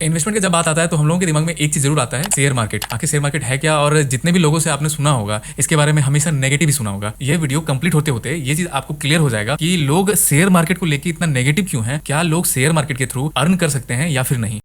Investment की जब बात आता है तो हम लोगों के दिमाग में एक चीज जरूर आता है, शेयर मार्केट। आखिर शेयर मार्केट है क्या, और जितने भी लोगों से आपने सुना होगा इसके बारे में हमेशा नेगेटिव ही सुना होगा। ये वीडियो कंप्लीट होते होते ये चीज आपको क्लियर हो जाएगा कि लोग शेयर मार्केट को लेकर इतना नेगेटिव क्यों है, क्या लोग शेयर मार्केट के थ्रू अर्न कर सकते हैं या फिर नहीं।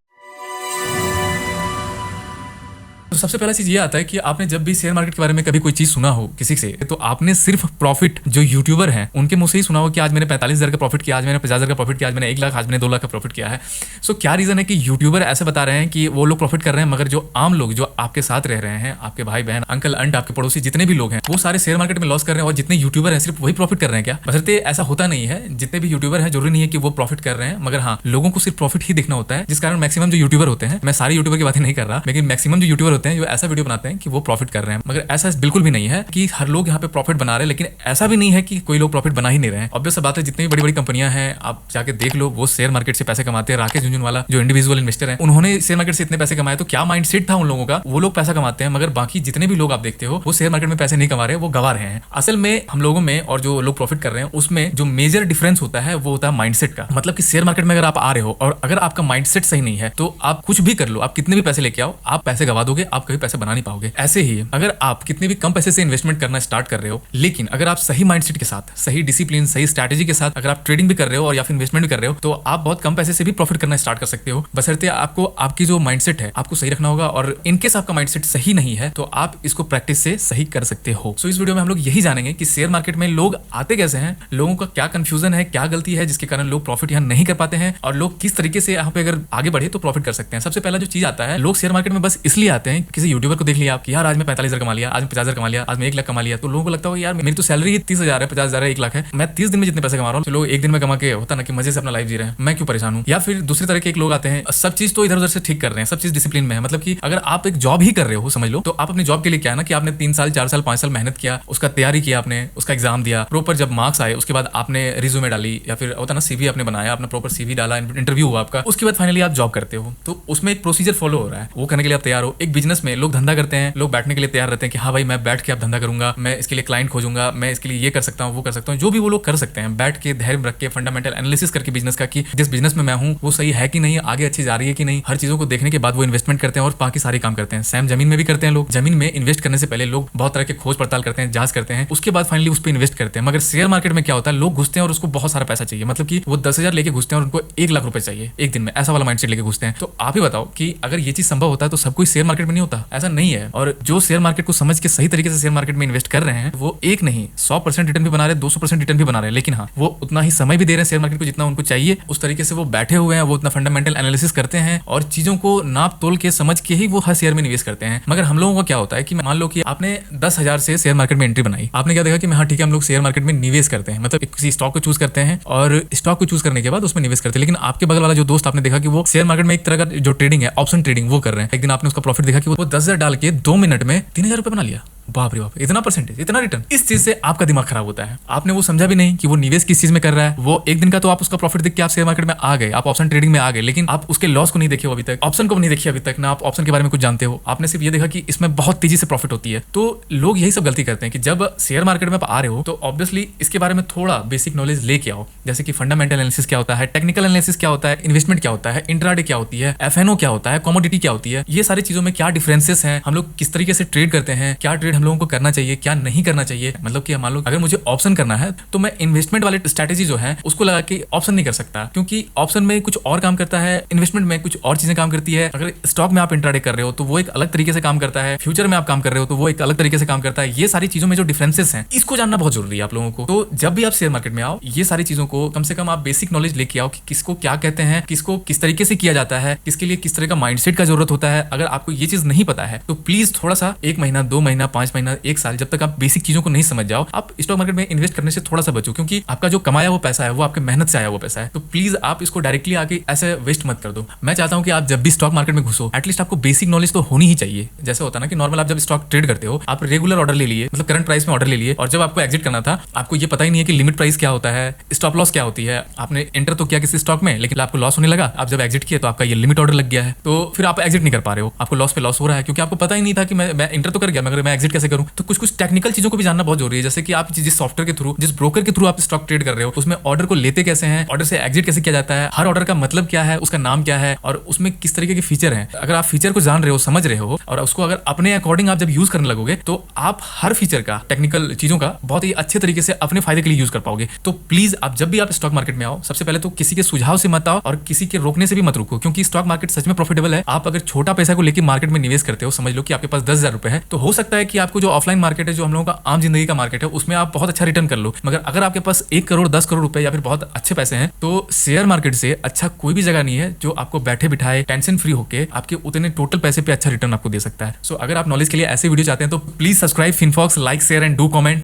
तो सबसे पहला चीज ये आता है कि आपने जब भी शेयर मार्केट के बारे में कभी कोई चीज सुना हो किसी से, तो आपने सिर्फ प्रॉफिट जो यूट्यूबर हैं उनके मुंह से ही सुना हो कि आज मैंने 45,000 का प्रॉफिट किया, आज मैंने 50,000 का प्रॉफिट किया, आज मैंने 1 लाख, आज मैंने 2 लाख का प्रॉफिट किया है। सो क्या रीजन है कि यूट्यूबर ऐसे बता रहे हैं कि वो लोग प्रॉफिट कर रहे हैं, मगर जो आम लोग जो आपके साथ रह रहे हैं, आपके भाई बहन, अंकल अंट, आपके पड़ोसी जितने भी लोग हैं, वो सारे शेयर मार्केट में लॉस कर रहे हैं, और जितने यूट्यूबर हैं सिर्फ वही प्रॉफिट कर रहे हैं क्या? बशर्ते ऐसा होता नहीं है। जितने भी यूट्यूबर हैं जरूरी नहीं है कि वो प्रॉफिट कर रहे हैं, मगर हाँ, लोगों को सिर्फ प्रॉफिट ही देखना होता है, जिस कारण मैक्सिमम जो यूट्यूबर होते हैं, मैं सारे यूट्यूबर की बातें नहीं कर रहा, लेकिन मैक्सिमम जो यूट्यूबर होते हैं जो ऐसा वीडियो बनाते हैं कि वो प्रॉफिट कर रहे हैं, मगर ऐसा बिल्कुल भी नहीं है कि हर लोग यहाँ पे प्रॉफिट बना रहे हैं। लेकिन ऐसा भी नहीं है कि कोई लोग प्रॉफिट बना ही नहीं रहे हैं। ऑब्वियस बात है, जितनी भी बड़ी बड़ी कंपनियां हैं आप जाके देख लो, वो शेयर मार्केट से पैसे कमाते हैं। राकेश झुनझुनवाला जो इंडिविजुअल इन्वेस्टर हैं, उन्होंने शेयर मार्केट से इतने पैसे कमाए, तो क्या माइंडसेट था उन लोगों का? वो लोग पैसा कमाते हैं, मगर बाकी जितने भी लोग आप देखते हो वो शेयर मार्केट में पैसे नहीं कमा रहे, वो गवा रहे हैं। असल में हम लोगों में और जो लोग प्रॉफिट कर रहे हैं उसमें जो मेजर डिफरेंस होता है वो होता है माइंडसेट का। मतलब कि शेयर मार्केट में अगर आप आ रहे हो और अगर आपका माइंडसेट सही नहीं है तो आप कुछ भी कर लो, आप कितने भी पैसे लेके आओ, आप पैसे गवा दोगे, आप कभी पैसे बना नहीं पाओगे। ऐसे ही अगर आप कितने भी कम पैसे से इन्वेस्टमेंट करना स्टार्ट कर रहे हो, लेकिन अगर आप सही माइंडसेट के साथ, सही डिसिप्लिन, सही स्ट्रैटेजी के साथ अगर आप ट्रेडिंग भी कर रहे हो और या फिर इन्वेस्टमेंट भी कर रहे हो, तो आप बहुत कम पैसे से भी प्रॉफिट करना स्टार्ट कर सकते हो। बशर्ते आपको आपकी जो माइंडसेट है आपको सही रखना होगा, और इनकेस आपका माइंडसेट सही नहीं है तो आप इसको प्रैक्टिस से सही कर सकते हो। सो इस वीडियो में हम लोग यही जानेंगे कि शेयर मार्केट में लोग आते कैसे हैं, लोगों का क्या कंफ्यूजन है, क्या गलती है जिसके कारण लोग प्रॉफिट यहाँ नहीं कर पाते हैं, और लोग किस तरीके से यहाँ पे अगर आगे बढ़े तो प्रॉफिट कर सकते हैं। सबसे पहला जो चीज आता है, लोग शेयर मार्केट में बस इसलिए आते हैं, किसी यूट्यूबर को देख लिया आप कि यार आज मैं 45,000 कमा लिया, आज मैं 50,000 कमा लिया, आज मैं 1 लाख कमा लिया, तो लोगों को लगता है यार मेरी तो सैलरी 30,000 है, 50,000 है, 1 लाख है, मैं 30 दिन में जितने पैसे कमा रहा हूँ, लोग एक दिन में कमा के होता ना कि मजे से अपना लाइफ जी रहे हैं, मैं क्यों परेशान हूँ। या फिर दूसरी तरह के एक लोग आते हैं, सब चीज तो इधर उधर से ठीक कर रहे हैं, सब चीज डिसिप्लिन में है। मतलब कि अगर आप एक जॉब ही कर रहे हो समझ लो, तो आप अपनी जॉब के लिए क्या है ना कि आपने 3 साल 4 साल 5 साल मेहनत किया, उसका तैयारी किया, आपने उसका एग्जाम दिया, प्रॉपर जब मार्क्स आए उसके बाद आपने रिज्यूमे डाली, या फिर होता ना सीवी आपने बनाया, अपना प्रॉपर सीवी डाला, इंटरव्यू हुआ आपका, उसके बाद फाइनली आप जॉब करते हो, तो उसमें एक प्रोसीजर फॉलो हो रहा है, वो करने के लिए आप तैयार हो। एक बिजनेस में लोग धंधा करते हैं, लोग बैठने के लिए तैयार रहते हैं कि हाँ भाई मैं बैठ के अब धंधा करूंगा, मैं इसके लिए क्लाइंट खोजूंगा, मैं इसके लिए ये कर सकता हूँ, वो कर सकता हूँ, जो भी वो लोग कर सकते हैं, बैठ के धैर्य रख के फंडामेंटल एनालिसिस करके बिजनेस का कि जिस बिजनेस में मैं हूँ वो सही है कि नहीं, आगे अच्छी जा रही है कि नहीं, हर चीजों को देखने के बाद वो इन्वेस्टमेंट करते हैं और बाकी सारे काम करते हैं। सेम जमीन में भी करते हैं लोग। जमीन में इन्वेस्ट करने से पहले लोग बहुत तरह के खोज पड़ताल करते हैं, जांच करते हैं, उसके बाद फाइनली उस पर इन्वेस्ट करते हैं। मगर शेयर मार्केट में क्या होता है, लोग घुसते हैं और उसको बहुत सारा पैसा चाहिए, मतलब कि वो 10,000 लेके घुसते हैं और उनको 1 लाख रुपए चाहिए एक दिन में, ऐसा वाला माइंडसेट लेके घुसते हैं। तो आप ही बताओ कि अगर ये चीज संभव होता है तो सब कोई शेयर मार्केट में नहीं होता, ऐसा नहीं है। और जो शेयर मार्केट को समझ के सही तरीके से शेयर मार्केट में इन्वेस्ट कर रहे हैं वो एक नहीं 100% रिटर्न भी बना रहे हैं, 200% रिटर्न भी बना रहे हैं, लेकिन हाँ वो उतना ही समय भी दे रहे हैं शेयर मार्केट को जितना उनको चाहिए। उस तरीके से वो बैठे हुए हैं, वो उतना फंडामेंटल एनालिसिस करते हैं और चीजों को नाप तोल के समझ के ही वो हर शेयर में निवेश करते हैं। मगर हम लोगों का क्या होता है कि मान लो कि आपने 10,000 से शेयर मार्केट में एंट्री बनाई, आपने क्या देखा कि हाँ ठीक है हम लोग शेयर मार्केट में निवेश करते हैं, मतलब किसी स्टॉक को चूज करते हैं और स्टॉक को चूज करने के बाद उसमें निवेश करते हैं। लेकिन आपके बगल वाला जो दोस्त आपने देखा कि वो शेयर मार्केट में एक तरह का जो ट्रेडिंग है, ऑप्शन ट्रेडिंग, वो कर रहे हैं। एक दिन आपने उसका प्रॉफिट देखा कि वो 10,000 डाल के 2 मिनट में 3,000 रुपए बना लिया। बाप रे बाप, इतना परसेंटेज, इतना रिटर्न। इस चीज से आपका दिमाग खराब होता है। आपने वो समझा भी नहीं कि वो निवेश किस चीज में कर रहा है। वो एक दिन का तो आप उसका प्रॉफिट देख के आप शेयर मार्केट में आ गए, आप ऑप्शन ट्रेडिंग में आ गए, लेकिन आप उसके लॉस को नहीं देखे हो अभी तक, ऑप्शन को नहीं देखिए अभी तक, ना आप ऑप्शन के बारे में कुछ जानते हो। आपने सिर्फ ये देखा कि इसमें बहुत तेजी से प्रॉफिट होती है। तो लोग यही सब गलती करते हैं कि जब शेयर मार्केट में आप आ रहे हो तो ऑब्वियसली इसके बारे में थोड़ा बेसिक नॉलेज लेके आओ, जैसे कि फंडामेंटल एनालिसिस क्या होता है, टेक्निकल एनालिसिस क्या होता है, इन्वेस्टमेंट क्या होता है, इंट्राडे क्या होती है, एफएनओ क्या होता है, कमोडिटी क्या होती है, ये सारी चीजों में क्या डिफरेंसेस हैं, हम लोग किस तरीके से ट्रेड करते हैं, क्या ट्रेड हम लोगों को करना चाहिए, क्या नहीं करना चाहिए। मतलब कि मान लो अगर मुझे ऑप्शन करना है तो मैं इन्वेस्टमेंट वाले स्ट्रैटेजी जो है उसको लगा के ऑप्शन नहीं कर सकता, क्योंकि ऑप्शन में कुछ और काम करता है, इन्वेस्टमेंट में कुछ और चीजें काम करती है। अगर स्टॉक में आप इंट्राडे कर रहे हो तो वो एक अलग तरीके से काम करता है, फ्यूचर में आप काम कर रहे हो तो वो एक अलग तरीके से काम करता है। ये सारी चीजों में जो डिफरेंसेस हैं इसको जानना बहुत जरूरी है आप लोगों को। तो जब भी आप शेयर मार्केट में आओ ये सारी चीजों को कम से कम आप बेसिक नॉलेज लेके आओ कि किसको क्या कहते हैं, किसको किस तरीके से किया जाता है, किसके लिए किस तरह का माइंडसेट का जरूरत होता है। अगर आपको ये चीज नहीं पता है तो प्लीज थोड़ा सा 1 महीना 2 महीना 5 महीना 1 साल जब तक आप बेसिक चीजों को नहीं समझ जाओ, आप स्टॉक मार्केट में इन्वेस्ट करने से थोड़ा सा बचो, क्योंकि आपका जो कमाया वो पैसा है वो आपके मेहनत से आया हुआ पैसा है। तो प्लीज आप इसको डायरेक्टली आके ऐसे वेस्ट मत कर दो। मैं चाहता हूं कि आप जब भी स्टॉक मार्केट में घुसो एटलीस्ट आपको बेसिक नॉलेज तो होनी ही चाहिए। जैसे होता ना कि नॉर्मल आप जब स्टॉक ट्रेड करते हो आप रेगुलर ऑर्डर ले लिए, मतलब करंट प्राइस में ऑर्डर ले लिए, और जब आपको एग्जिट करना था आपको ये पता ही नहीं है कि लिमिट प्राइस क्या होता है, स्टॉप लॉस क्या होती है। आपने एंटर तो किया किसी स्टॉक में लेकिन आपको लॉस होने लगा, आप जब एग्जिट किए तो आपका ये लिमिट ऑर्डर लग गया है, तो फिर आप एग्जिट नहीं कर पा रहे हो, आपको लॉस पे लॉस हो रहा है क्योंकि आपको पता ही नहीं था कि मैं एंटर तो कर गया मगर मैं एग्जिट कैसे करूं। तो कुछ कुछ टेक्निकल चीजों को भी जानना बहुत जरूरी है, जैसे कि आप जिस सॉफ्टवेयर के थ्रू, जिस ब्रोकर के थ्रू आप स्टॉक ट्रेड कर रहे हो, उसमें ऑर्डर को लेते कैसे हैं, ऑर्डर से एग्जिट कैसे किया जाता है, हर ऑर्डर का मतलब क्या है, उसका नाम क्या है और उसमें किस तरीके के फीचर हैं। अगर आप फीचर को जान रहे हो, समझ रहे हो और उसको अगर अपने अकॉर्डिंग आप जब यूज करने लगोगे तो आप हर फीचर का, टेक्निकल चीजों का बहुत ही अच्छे तरीके से अपने फायदे के लिए यूज कर पाओगे। तो प्लीज आप जब भी आप स्टॉक मार्केट में आओ, सबसे पहले तो किसी के सुझाव से मत आओ और किसी के रोकने से भी मत रुको, क्योंकि स्टॉक मार्केट सच में प्रॉफिटेबल है। आप अगर छोटा पैसा को लेकर मार्केट में निवेश करते हो, समझ लो कि आपके पास 10,000 रुपए है, तो हो सकता है कि आपको जो ऑफलाइन मार्केट है, जो हम लोगों का आम जिंदगी का मार्केट है, उसमें आप बहुत अच्छा रिटर्न कर लो। मगर अगर आपके पास 1 करोड़ 10 करोड़ रुपए या फिर बहुत अच्छे पैसे हैं, तो शेयर मार्केट से अच्छा कोई भी जगह नहीं है जो आपको बैठे बिठाए टेंशन फ्री होकर आपके उतने टोटल पैसे पे अच्छा रिटर्न आपको दे सकता है। सो अगर आप नॉलेज के लिए ऐसे वीडियो चाहते हैं तो please subscribe Finfox, like share and do comment.